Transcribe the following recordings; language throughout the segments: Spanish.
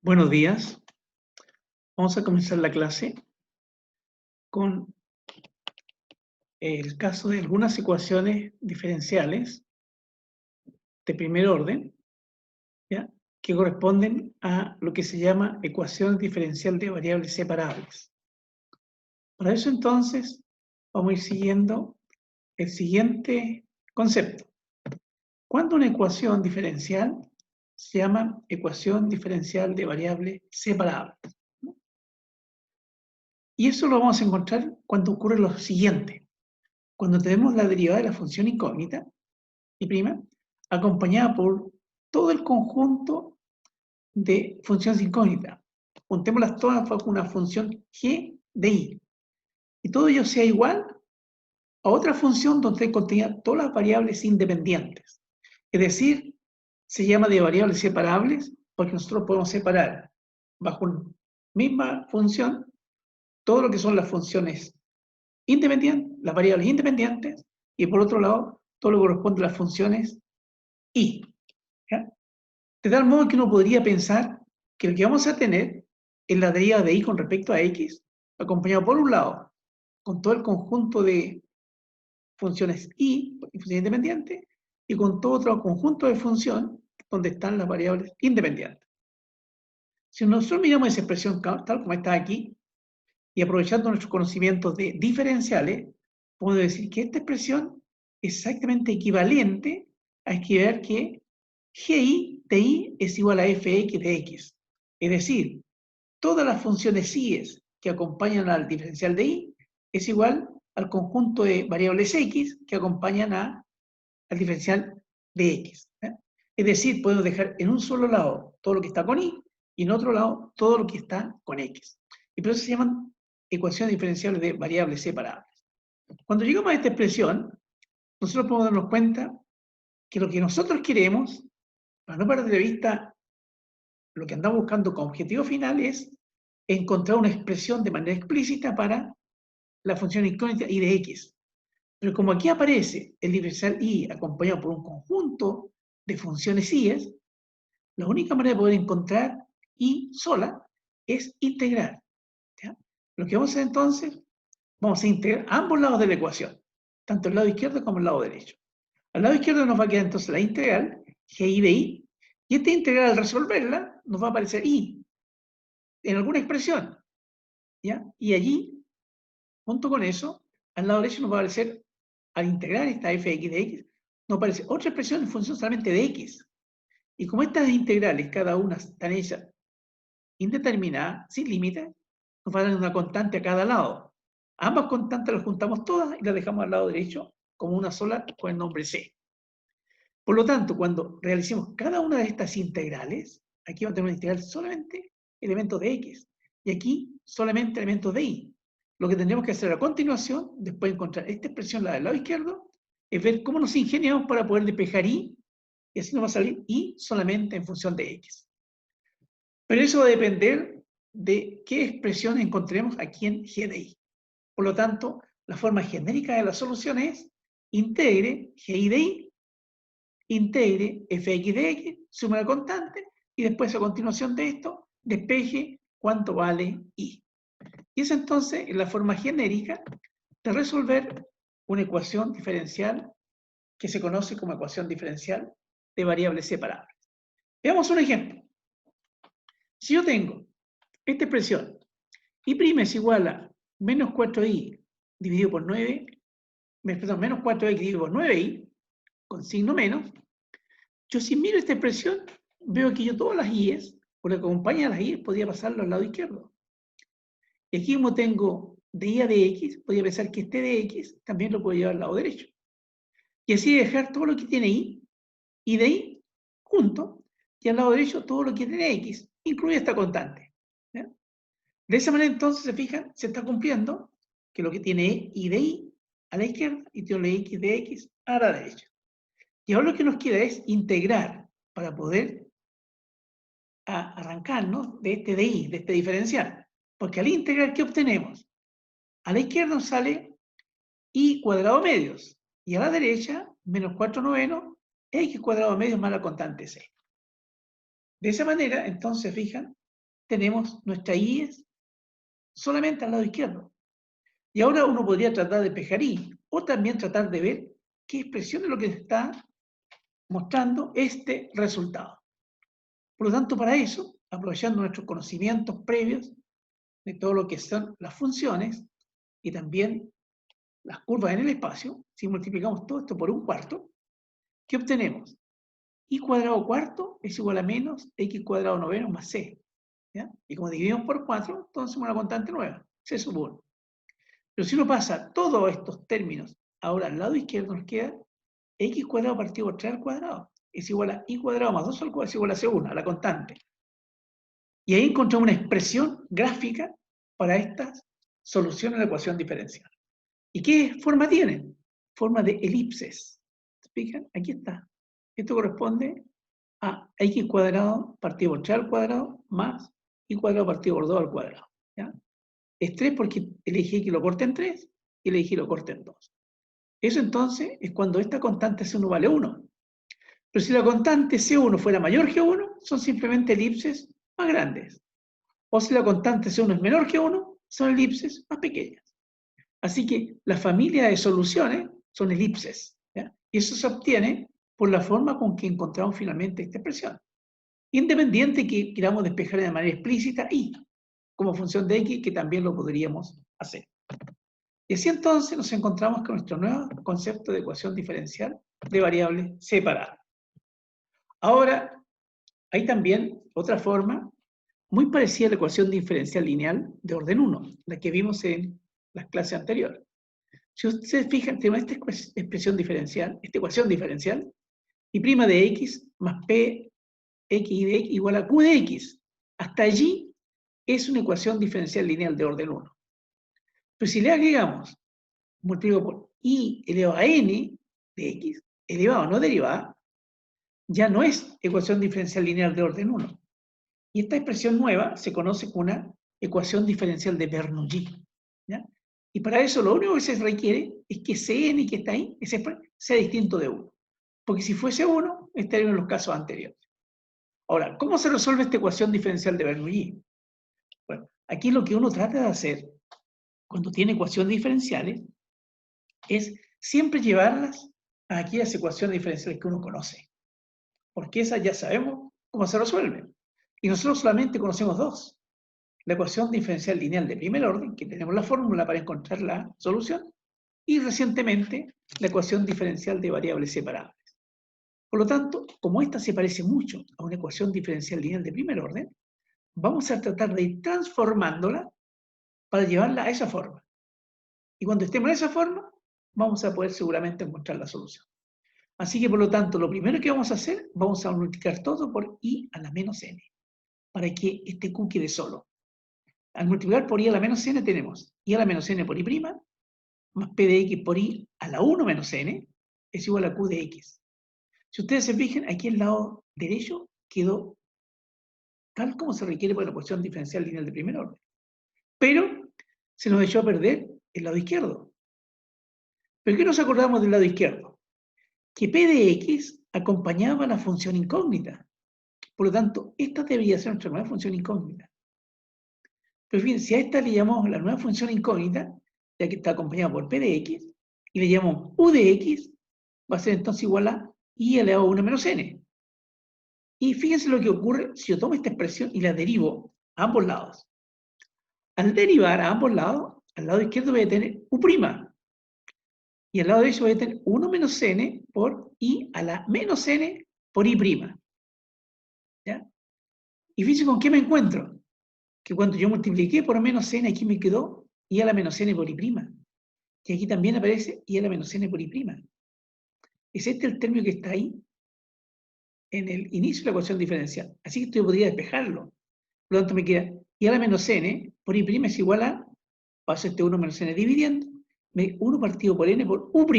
Buenos días. Vamos a comenzar la clase con el caso de algunas ecuaciones diferenciales de primer orden, ¿ya? Que corresponden a lo que se llama ecuación diferencial de variables separables. Para eso entonces vamos a ir siguiendo el siguiente concepto. Cuando una ecuación diferencial se llama ecuación diferencial de variables separables. Y eso lo vamos a encontrar cuando ocurre lo siguiente. Cuando tenemos la derivada de la función incógnita, y prima, acompañada por todo el conjunto de funciones incógnitas. Juntémoslas todas bajo una función g de i. Y todo ello sea igual a otra función donde contenga todas las variables independientes. Es decir, se llama de variables separables porque nosotros podemos separar bajo una misma función todo lo que son las funciones independientes, las variables independientes, y por otro lado, todo lo que corresponde a las funciones y. ¿Ya? De tal modo que uno podría pensar que lo que vamos a tener es la derivada de y con respecto a x, acompañado por un lado con todo el conjunto de funciones y funciones independientes, y con todo otro conjunto de funciones donde están las variables independientes. Si nosotros miramos esa expresión tal como está aquí, y aprovechando nuestros conocimientos de diferenciales, podemos decir que esta expresión es exactamente equivalente a escribir que gi de i es igual a fx de x. Es decir, todas las funciones i's que acompañan al diferencial de i es igual al conjunto de variables x que acompañan al diferencial de x. Es decir, podemos dejar en un solo lado todo lo que está con i y en otro lado todo lo que está con x. Y por eso se llaman ecuaciones diferenciales de variables separables. Cuando llegamos a esta expresión, nosotros podemos darnos cuenta que lo que nosotros queremos, para no perder de vista lo que andamos buscando como objetivo final, es encontrar una expresión de manera explícita para la función incógnita i de x. Pero como aquí aparece el diferencial i acompañado por un conjunto de funciones i's, la única manera de poder encontrar i sola es integrar. ¿Ya? Lo que vamos a hacer entonces, vamos a integrar ambos lados de la ecuación, tanto el lado izquierdo como el lado derecho. Al lado izquierdo nos va a quedar entonces la integral gi de i, y esta integral al resolverla nos va a aparecer i en alguna expresión, ¿ya? Y allí, junto con eso, al lado derecho nos va a aparecer, al integrar esta fx de x, nos aparece otra expresión en función solamente de x. Y como estas integrales, cada una están hechas indeterminada, sin límite, nos va a dar una constante a cada lado. Ambas constantes las juntamos todas y las dejamos al lado derecho como una sola con el nombre c. Por lo tanto, cuando realicemos cada una de estas integrales, aquí vamos a tener una integral solamente elementos de x, y aquí solamente elementos de y. Lo que tendremos que hacer a continuación, después de encontrar esta expresión, la del lado izquierdo, es ver cómo nos ingeniamos para poder despejar y así nos va a salir y solamente en función de x. Pero eso va a depender de qué expresión encontremos aquí en g de i. Por lo tanto, la forma genérica de la solución es integre gi de i, integre fx de x, suma la constante, y después a continuación de esto, despeje cuánto vale i. Y esa entonces es la forma genérica de resolver una ecuación diferencial que se conoce como ecuación diferencial de variables separables. Veamos un ejemplo. Si yo tengo esta expresión, i' es igual a menos 4i dividido por 9, perdón, menos 4x dividido por 9i, con signo menos, yo si miro esta expresión, veo que yo todas las i's, por lo que acompaña a las i's, podría pasarlo al lado izquierdo. Y aquí como tengo de i a de x, podría pensar que este de x también lo puedo llevar al lado derecho. Y así dejar todo lo que tiene i y de i junto, y al lado derecho todo lo que tiene x, incluye esta constante. ¿Ya? De esa manera entonces, se fijan, se está cumpliendo que lo que tiene i de i a la izquierda y tiene x de x a la derecha. Y ahora lo que nos queda es integrar para poder arrancarnos de este de i, de este diferencial. Porque al integrar, ¿qué obtenemos? A la izquierda nos sale i cuadrado medios, y a la derecha, menos 4 novenos, x cuadrado medios más la constante c. De esa manera, entonces, fijan, tenemos nuestra y es solamente al lado izquierdo. Y ahora uno podría tratar de despejar y, o también tratar de ver qué expresión es lo que está mostrando este resultado. Por lo tanto, para eso, aprovechando nuestros conocimientos previos de todo lo que son las funciones y también las curvas en el espacio, si multiplicamos todo esto por un cuarto, ¿qué obtenemos? Y cuadrado cuarto es igual a menos x cuadrado noveno más c. ¿Ya? Y como dividimos por 4, entonces una constante nueva, c sub 1. Pero si uno pasa todos estos términos, ahora al lado izquierdo nos queda x cuadrado partido por 3 al cuadrado es igual a y cuadrado más 2 al cuadrado es igual a c1, a la constante. Y ahí encontramos una expresión gráfica para estas soluciones de la ecuación diferencial. ¿Y qué forma tienen? Forma de elipses. ¿Se fijan? Aquí está. Esto corresponde a x cuadrado partido por 3 al cuadrado más y cuadrado partido por 2 al cuadrado. ¿Ya? Es 3 porque elegí x lo corta en 3 y elegí lo corta en 2. Eso entonces es cuando esta constante C1 vale 1. Pero si la constante C1 fuera mayor que 1, son simplemente elipses más grandes. O si la constante C1 es menor que 1, son elipses más pequeñas. Así que la familia de soluciones son elipses. ¿Ya? Y eso se obtiene por la forma con que encontramos finalmente esta expresión. Independiente que queramos despejar de manera explícita y como función de x, que también lo podríamos hacer. Y así entonces nos encontramos con nuestro nuevo concepto de ecuación diferencial de variables separadas. Ahora, hay también otra forma muy parecida a la ecuación diferencial lineal de orden 1, la que vimos en las clases anteriores. Si ustedes fijan, tenemos esta expresión diferencial, esta ecuación diferencial, y prima de x más p x de x igual a q de x. Hasta allí es una ecuación diferencial lineal de orden 1. Pero si le agregamos, multiplico por y elevado a n de x, elevado no derivada, ya no es ecuación diferencial lineal de orden 1. Y esta expresión nueva se conoce como una ecuación diferencial de Bernoulli. ¿Ya? Y para eso lo único que se requiere es que ese n que está ahí sea distinto de 1. Porque si fuese 1, estaríamos en los casos anteriores. Ahora, ¿cómo se resuelve esta ecuación diferencial de Bernoulli? Bueno, aquí lo que uno trata de hacer cuando tiene ecuaciones diferenciales es siempre llevarlas a aquellas ecuaciones diferenciales que uno conoce. Porque esas ya sabemos cómo se resuelven. Y nosotros solamente conocemos dos. La ecuación diferencial lineal de primer orden, que tenemos la fórmula para encontrar la solución, y recientemente la ecuación diferencial de variables separables. Por lo tanto, como esta se parece mucho a una ecuación diferencial lineal de primer orden, vamos a tratar de ir transformándola para llevarla a esa forma. Y cuando estemos en esa forma, vamos a poder seguramente encontrar la solución. Así que, por lo tanto, lo primero que vamos a hacer, vamos a multiplicar todo por i a la menos n, para que este q quede solo. Al multiplicar por i a la menos n tenemos i a la menos n por i', más p de x por i a la 1 menos n, es igual a q de x. Si ustedes se fijan, aquí el lado derecho quedó tal como se requiere para la ecuación diferencial lineal de primer orden. Pero se nos echó a perder el lado izquierdo. ¿Pero qué nos acordamos del lado izquierdo? Que p de x acompañaba a la función incógnita. Por lo tanto, esta debería ser nuestra nueva función incógnita. Pero bien, si a esta le llamamos la nueva función incógnita, ya que está acompañada por p de x, y le llamamos u de x, va a ser entonces igual a i elevado a 1 menos n. Y fíjense lo que ocurre si yo tomo esta expresión y la derivo a ambos lados. Al derivar a ambos lados, al lado izquierdo voy a tener u', y al lado derecho voy a tener 1 menos n por i a la menos n por i'. ¿Ya? Y fíjense con qué me encuentro. Que cuando yo multipliqué por menos n, aquí me quedó i a la menos n por i'. Y aquí también aparece i a la menos n por i'. Es este el término que está ahí en el inicio de la ecuación diferencial. Así que yo podría despejarlo. Por lo tanto, me queda i a la menos n por i' es igual a, paso este 1 menos n dividiendo, 1 partido por n por u'.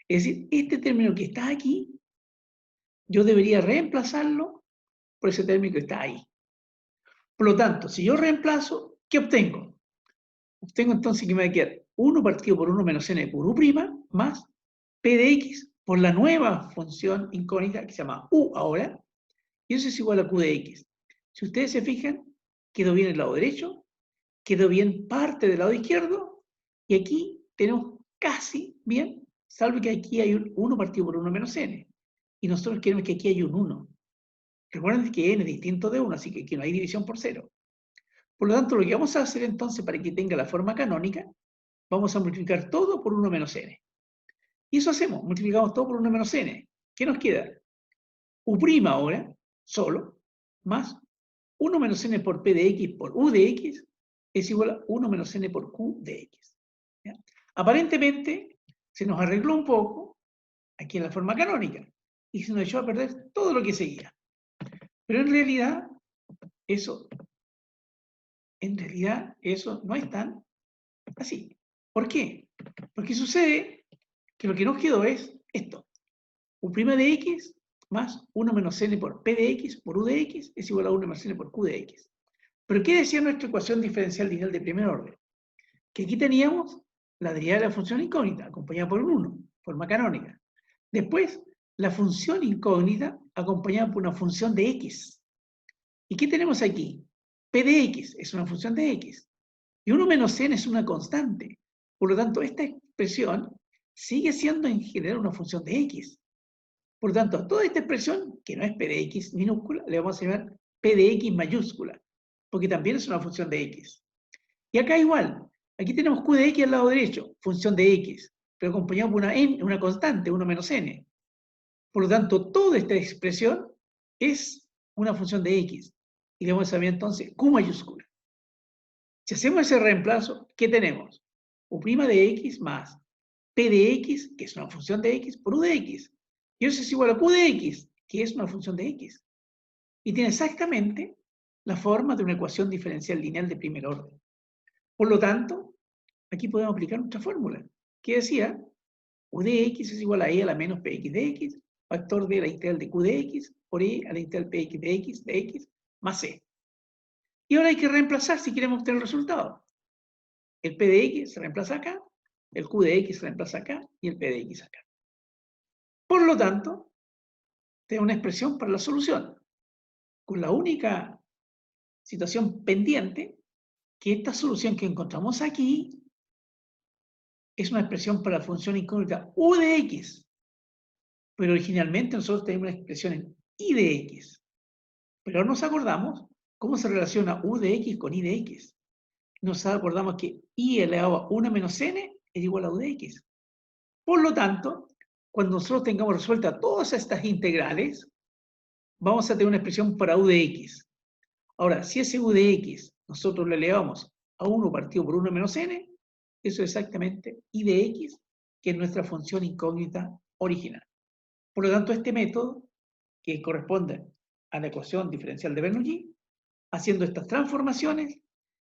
Es decir, este término que está aquí, yo debería reemplazarlo por ese término que está ahí. Por lo tanto, si yo reemplazo, ¿qué obtengo? Obtengo entonces que me va a quedar 1 partido por 1 menos n por u' más p de x por la nueva función incógnita que se llama u ahora, y eso es igual a q de x. Si ustedes se fijan, quedó bien el lado derecho, quedó bien parte del lado izquierdo, y aquí tenemos casi bien, salvo que aquí hay un 1 partido por 1 menos n, y nosotros queremos que aquí haya un 1. Recuerden que n es distinto de 1, así que aquí no hay división por 0. Por lo tanto, lo que vamos a hacer entonces para que tenga la forma canónica, vamos a multiplicar todo por 1 menos n. Y eso hacemos, multiplicamos todo por 1 menos n. ¿Qué nos queda? U' ahora, solo, más 1 menos n por p de x por u de x es igual a 1 menos n por q de x. ¿Ya? Aparentemente, se nos arregló un poco aquí en la forma canónica y se nos echó a perder todo lo que seguía. Pero en realidad, eso no es tan así. ¿Por qué? Porque sucede que lo que nos quedó es esto. U' de x más 1 menos n por p de x por u de x es igual a 1 menos n por q de x. Pero ¿qué decía nuestra ecuación diferencial lineal de primer orden? Que aquí teníamos la derivada de la función incógnita, acompañada por un 1, forma canónica. Después, la función incógnita, acompañada por una función de x. ¿Y qué tenemos aquí? P de x es una función de x. Y 1 menos n es una constante. Por lo tanto, esta expresión sigue siendo en general una función de x. Por lo tanto, a toda esta expresión, que no es p de x minúscula, le vamos a llamar p de x mayúscula, porque también es una función de x. Y acá igual, aquí tenemos q de x al lado derecho, función de x, pero acompañado por una constante, 1 menos n. Por lo tanto, toda esta expresión es una función de x. Y le vamos a llamar entonces q mayúscula. Si hacemos ese reemplazo, ¿qué tenemos? U' de x más p de x, que es una función de x, por u de x. Y eso es igual a q de x, que es una función de x. Y tiene exactamente la forma de una ecuación diferencial lineal de primer orden. Por lo tanto, aquí podemos aplicar nuestra fórmula, que decía u de x es igual a e a la menos px de x, factor de la integral de q de x por e a la integral px de x más c. Y ahora hay que reemplazar si queremos obtener el resultado. El p de x se reemplaza acá, el q de x se reemplaza acá y el p de x acá. Por lo tanto, tengo una expresión para la solución, con la única situación pendiente que esta solución que encontramos aquí es una expresión para la función incógnita u de x, pero originalmente nosotros tenemos una expresión en y de x. Pero nos acordamos cómo se relaciona u de x con y de x. Nos acordamos que y elevado a 1 menos n es igual a u de x. Por lo tanto, cuando nosotros tengamos resueltas todas estas integrales, vamos a tener una expresión para u de x. Ahora, si ese u de x nosotros lo elevamos a 1 partido por 1 menos n, eso es exactamente y de x, que es nuestra función incógnita original. Por lo tanto, este método, que corresponde a la ecuación diferencial de Bernoulli, haciendo estas transformaciones,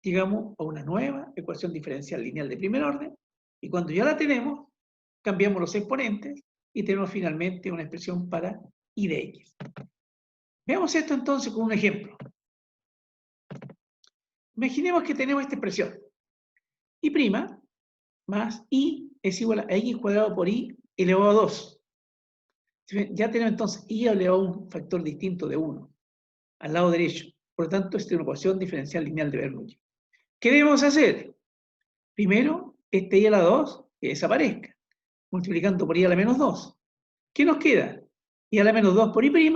llegamos a una nueva ecuación diferencial lineal de primer orden, y cuando ya la tenemos, cambiamos los exponentes y tenemos finalmente una expresión para y de x. Veamos esto entonces con un ejemplo. Imaginemos que tenemos esta expresión. Y' más y es igual a x cuadrado por y elevado a 2. Ya tenemos entonces y elevado a un factor distinto de 1 al lado derecho. Por lo tanto, esta es una ecuación diferencial lineal de Bernoulli. ¿Qué debemos hacer? Primero, este y a la 2 que desaparezca, multiplicando por y a la menos 2. ¿Qué nos queda? Y a la menos 2 por y'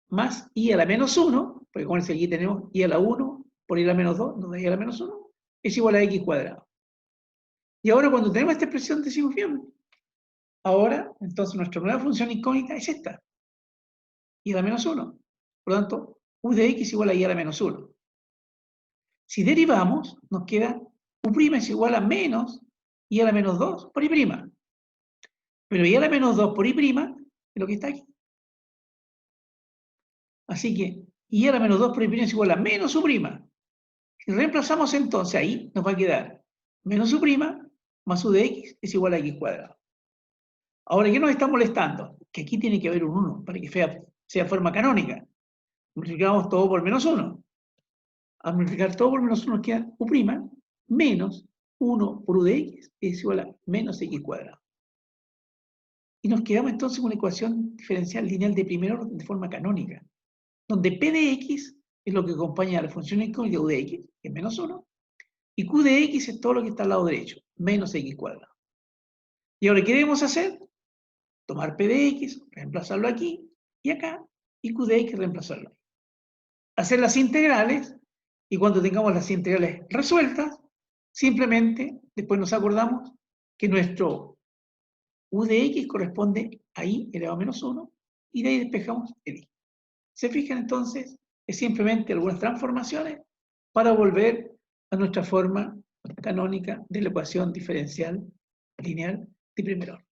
más y a la menos 1, porque como aquí tenemos y a la 1 por y a la menos 2, nos da y a la menos 1, es igual a x cuadrado. Y ahora cuando tenemos esta expresión decimos bien. Ahora, entonces nuestra nueva función incógnita es esta. Y a la menos 1. Por lo tanto, u de x igual a y a la menos 1. Si derivamos, nos queda u' es igual a menos y a la menos 2 por y'. Pero y a la menos 2 por y' es lo que está aquí. Así que y a la menos 2 por y' es igual a menos u'. Si reemplazamos entonces ahí, nos va a quedar menos u' más u de x es igual a x cuadrado. Ahora, ¿qué nos está molestando? Que aquí tiene que haber un 1 para que sea forma canónica. Multiplicamos todo por menos 1. Al multiplicar todo por menos 1 nos queda u' menos 1 por u de x es igual a menos x cuadrado. Y nos quedamos entonces con una ecuación diferencial lineal de primer orden de forma canónica, donde p de x es lo que acompaña a la función incógnita u de x, que es menos 1, y q de x es todo lo que está al lado derecho, menos x cuadrado. Y ahora, ¿qué debemos hacer? Tomar p de x, reemplazarlo aquí y acá, y q de x reemplazarlo ahí. Hacer las integrales, y cuando tengamos las integrales resueltas, simplemente después nos acordamos que nuestro u de x corresponde a i elevado a menos 1, y de ahí despejamos el i. ¿Se fijan entonces? Es simplemente algunas transformaciones para volver a nuestra forma canónica de la ecuación diferencial lineal de primer orden.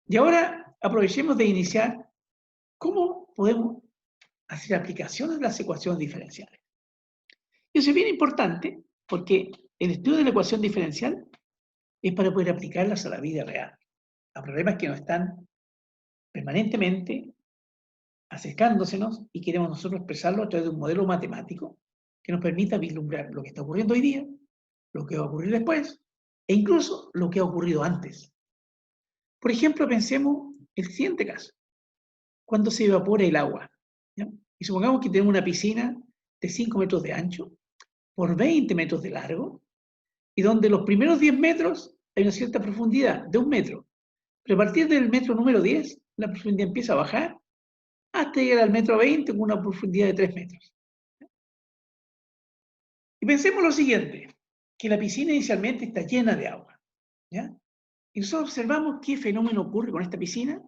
Y ahora aprovechemos de iniciar cómo podemos hacer aplicaciones de las ecuaciones diferenciales. Y eso es bien importante porque el estudio de la ecuación diferencial es para poder aplicarlas a la vida real, a problemas que nos están permanentemente acercándosenos y queremos nosotros expresarlo a través de un modelo matemático que nos permita vislumbrar lo que está ocurriendo hoy día, lo que va a ocurrir después e incluso lo que ha ocurrido antes. Por ejemplo, pensemos el siguiente caso. Cuando se evapora el agua, ¿ya? Y supongamos que tenemos una piscina de 5 metros de ancho por 20 metros de largo y donde los primeros 10 metros hay una cierta profundidad de 1 metro. Pero a partir del metro número 10, la profundidad empieza a bajar hasta llegar al metro 20 con una profundidad de 3 metros. Y pensemos lo siguiente, que la piscina inicialmente está llena de agua, ¿ya? Y nosotros observamos qué fenómeno ocurre con esta piscina,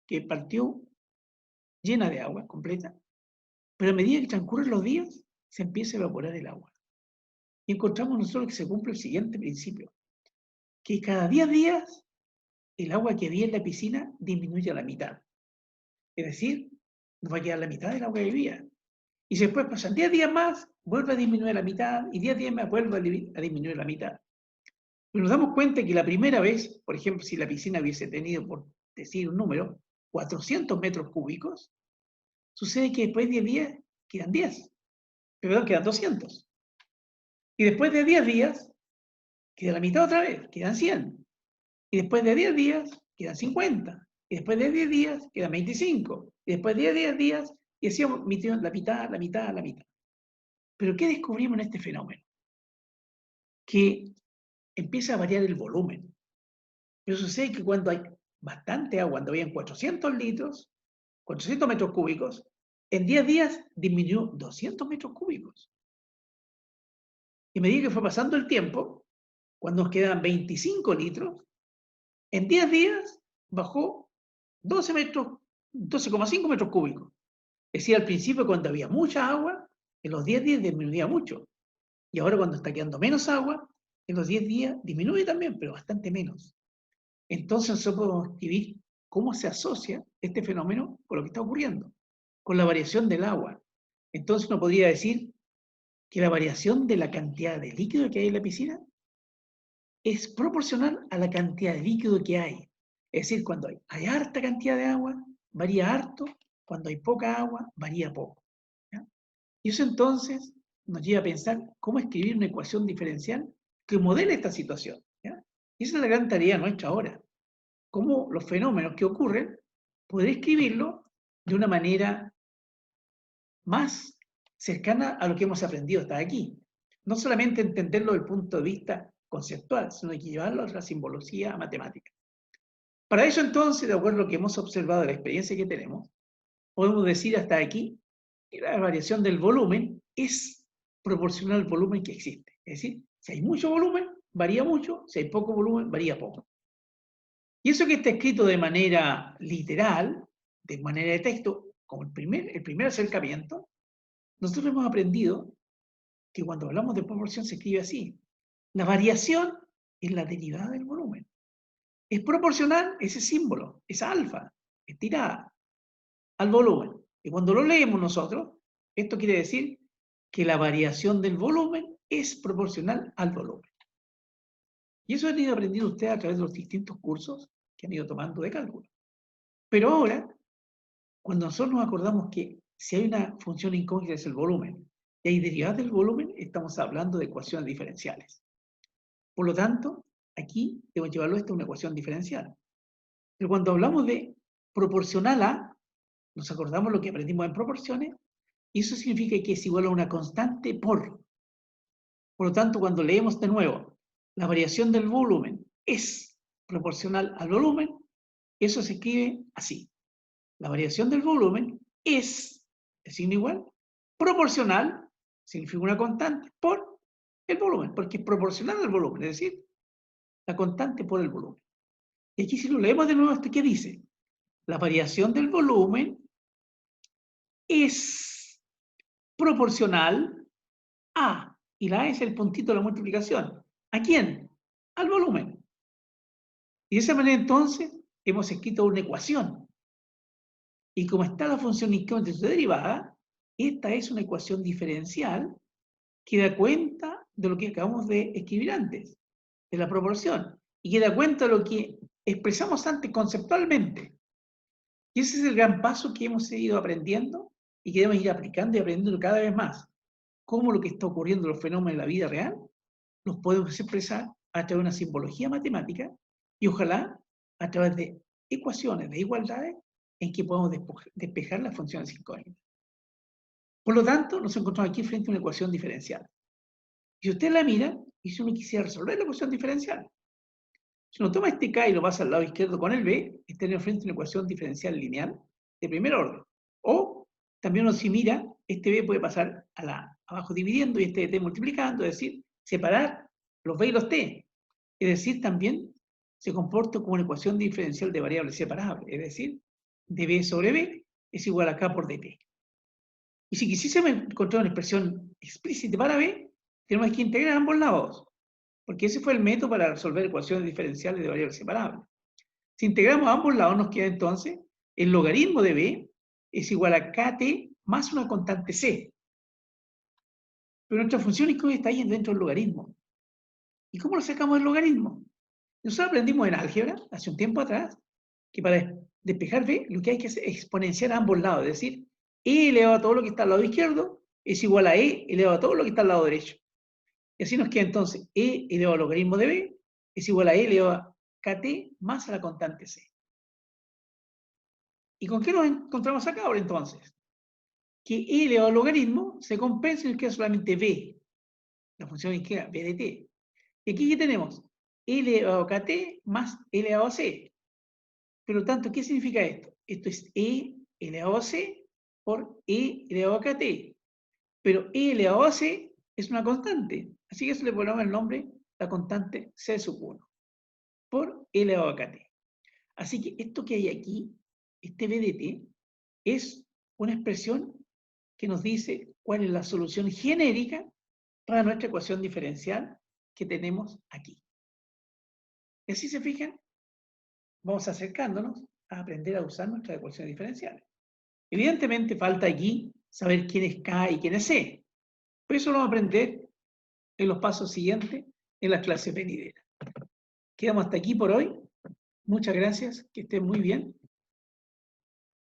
que partió llena de agua completa, pero a medida que transcurren los días, se empieza a evaporar el agua. Y encontramos nosotros que se cumple el siguiente principio, que cada 10 días el agua que había en la piscina disminuye a la mitad. Es decir, nos va a quedar la mitad del agua que había. Y si después pasan 10 días más, vuelve a disminuir la mitad, y 10 días más vuelve a disminuir la mitad. Pero nos damos cuenta que la primera vez, por ejemplo, si la piscina hubiese tenido, por decir un número, 400 metros cúbicos, sucede que después de 10 días quedan 10, perdón, quedan 200. Y después de 10 días, queda la mitad otra vez, quedan 100. Y después de 10 días, quedan 50. Y después de 10 días, quedan 25. Y después de 10 días, y así la mitad, la mitad, la mitad. Pero ¿qué descubrimos en este fenómeno? Que empieza a variar el volumen. Pero sucede que cuando hay bastante agua, cuando habían 400 litros, 400 metros cúbicos, en 10 días disminuyó 200 metros cúbicos. Y a medida que fue pasando el tiempo, cuando nos quedaban 25 litros, en 10 días bajó 12,5 metros cúbicos. Es decir, al principio cuando había mucha agua, en los 10 días disminuía mucho. Y ahora cuando está quedando menos agua, en los 10 días disminuye también, pero bastante menos. Entonces nosotros podemos escribir cómo se asocia este fenómeno con lo que está ocurriendo, con la variación del agua. Entonces uno podría decir que la variación de la cantidad de líquido que hay en la piscina es proporcional a la cantidad de líquido que hay. Es decir, cuando hay harta cantidad de agua, varía harto, cuando hay poca agua, varía poco. ¿Ya? Y eso entonces nos lleva a pensar cómo escribir una ecuación diferencial que modele esta situación. ¿Ya? Y esa es la gran tarea nuestra ahora. Cómo los fenómenos que ocurren, poder escribirlo de una manera más cercana a lo que hemos aprendido hasta aquí. No solamente entenderlo desde el punto de vista conceptual, sino hay que llevarlo a la simbología matemática. Para eso entonces, de acuerdo a lo que hemos observado de la experiencia que tenemos, podemos decir hasta aquí que la variación del volumen es proporcional al volumen que existe. Es decir, si hay mucho volumen, varía mucho, si hay poco volumen, varía poco. Y eso que está escrito de manera literal, de manera de texto, como el primer acercamiento, nosotros hemos aprendido que cuando hablamos de proporción se escribe así. La variación es la derivada del volumen. Es proporcional ese símbolo, esa alfa, estirada, al volumen. Y cuando lo leemos nosotros, esto quiere decir que la variación del volumen es proporcional al volumen. Y eso han ido aprendiendo ustedes a través de los distintos cursos que han ido tomando de cálculo. Pero ahora, cuando nosotros nos acordamos que si hay una función incógnita es el volumen, y hay derivadas del volumen, estamos hablando de ecuaciones diferenciales. Por lo tanto, aquí debemos llevarlo esto a una ecuación diferencial. Pero cuando hablamos de proporcional a, nos acordamos lo que aprendimos en proporciones, Y eso significa que es igual a una constante por. Por lo tanto, cuando leemos de nuevo, la variación del volumen es proporcional al volumen, eso se escribe así. La variación del volumen es, el signo igual, proporcional, significa una constante, por el volumen, porque es proporcional al volumen, es decir, la constante por el volumen. Y aquí si lo leemos de nuevo, ¿qué dice? La variación del volumen es proporcional a, y la A es el puntito de la multiplicación. ¿A quién? Al volumen. Y de esa manera entonces hemos escrito una ecuación. Y como está la función incógnita y su derivada, esta es una ecuación diferencial que da cuenta de lo que acabamos de escribir antes, de la proporción, y que da cuenta de lo que expresamos antes conceptualmente. Y ese es el gran paso que hemos ido aprendiendo y que debemos ir aplicando y aprendiendo cada vez más. Cómo lo que está ocurriendo en los fenómenos de la vida real los podemos expresar a través de una simbología matemática y ojalá a través de ecuaciones de igualdades en que podemos despejar las funciones incógnitas. Por lo tanto, nos encontramos aquí frente a una ecuación diferencial. Si usted la mira, y si uno quisiera resolver la ecuación diferencial, si uno toma este K y lo pasa al lado izquierdo con el B, estaría frente a una ecuación diferencial lineal de primer orden. O también uno si mira, este B puede pasar abajo dividiendo y este T multiplicando, es decir, separar los B y los T. Es decir, también se comporta como una ecuación diferencial de variables separables, es decir, dB sobre B es igual a K por dt. Y si quisiésemos encontrar una expresión explícita para B, tenemos que integrar ambos lados, porque ese fue el método para resolver ecuaciones diferenciales de variables separables. Si integramos ambos lados, nos queda entonces el logaritmo de B es igual a kt más una constante c. Pero nuestra función incógnita está ahí dentro del logaritmo. ¿Y cómo lo sacamos del logaritmo? Nosotros aprendimos en álgebra, hace un tiempo atrás, que para despejar B lo que hay que hacer es exponenciar a ambos lados, es decir, E elevado a todo lo que está al lado izquierdo es igual a E elevado a todo lo que está al lado derecho. Y así nos queda entonces E elevado al logaritmo de B es igual a E elevado a kt más a la constante c. ¿Y con qué nos encontramos acá ahora entonces? Que E elevado al logaritmo se compensa y nos queda solamente B, la función izquierda, B de t. Y aquí ¿qué tenemos? E elevado a kt más E elevado a c. Por lo tanto, ¿qué significa esto? Esto es E elevado a c por E elevado a kt. Pero E elevado a c es una constante. Así que eso le ponemos el nombre, la constante c sub 1, por E elevado a kt. Así que esto que hay aquí, este B de t, es una expresión que nos dice cuál es la solución genérica para nuestra ecuación diferencial que tenemos aquí. Y así se fijan, vamos acercándonos a aprender a usar nuestras ecuaciones diferenciales. Evidentemente falta aquí saber quién es K y quién es C. Pero eso lo vamos a aprender en los pasos siguientes en las clases venideras. Quedamos hasta aquí por hoy. Muchas gracias, que estén muy bien.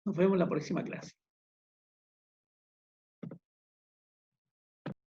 Nos vemos en la próxima clase.